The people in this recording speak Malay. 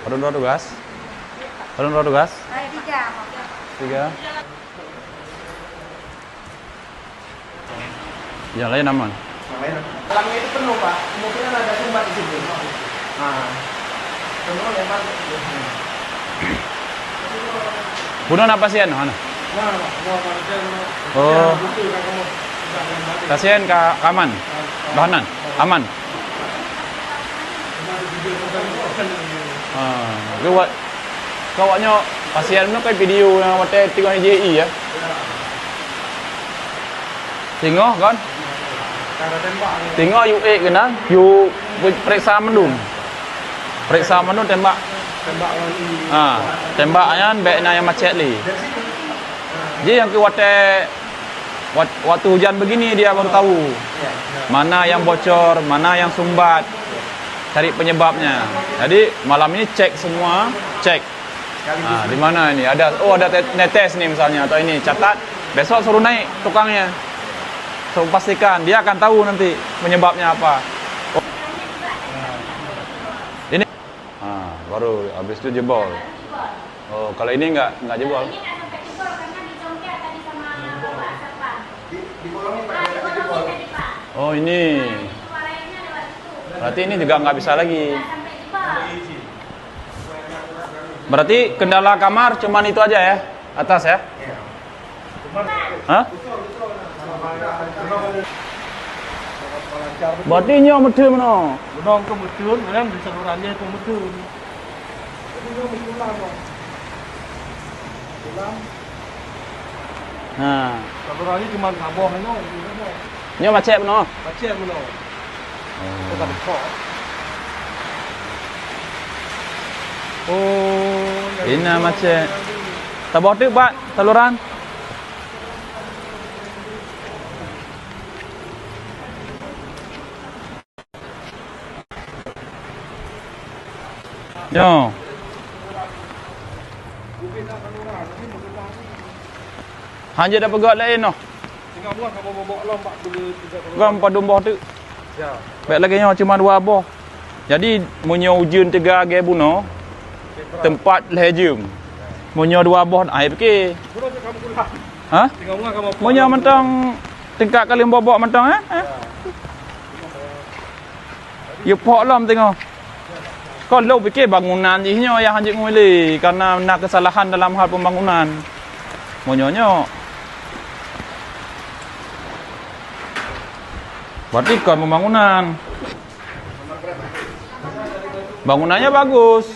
Padun roda gas. Padun roda gas. 3. Yang lain aman. Pelangnya itu penuh Pak, kemungkinan ada sumbat di situ. Nah, penuh lempar. Bunuh apa sih anu? Oh. Kasihan ka aman. Bahanan aman. Kawaknya pasien nó cái video yang wate tengok JI ya. Tengok kan? Tengok UE kena, you periksa mendung. Periksa mendung tembak. Tembaknya baiknya yang macet li. Jadi yang ke waktu hujan begini dia baru tahu mana yang bocor, mana yang sumbat, cari penyebabnya. Jadi malam ini cek semua, cek. Di mana ini ada netes nih misalnya atau ini catat, besok suruh naik tukangnya. So, pastikan dia akan tahu nanti penyebabnya apa. Ini baru habis itu jebol. Oh, kalau ini enggak jebol. Oh, ini. Berarti ini juga nggak bisa lagi. Berarti kendala kamar cuman itu aja ya? Atas ya? Hah? Berarti nyo medun mana? Benong ke medun, kemudian di salurannya itu medun. Nah, Salurannya cuma ngaboh ini. nyo macet mana? Macet mana? Kita dekok. Oh, Ini macet. Tabok tu Pak, saluran. Yo. Hanya dah pegat lain noh. Tengah buah kamu bobok lompat dulu 3 Gam padum boh tu. Ya. Baik lagi nyo cuma 2 boh. Jadi munyo ujun 3 ge buno. Tempat lejum. Munyo 2 boh air fikir. Buruh kamu kulah. Ha? Tengah buah kamu. Munyo mentang tingkat kali bobok mentang Ya pok lam tengok. Kalau fikir bangunan ihnyo yang hanjik nguli karena nak kesalahan dalam hal pembangunan. Monyonyo. Berarti kon pembangunan. Bangunannya bagus.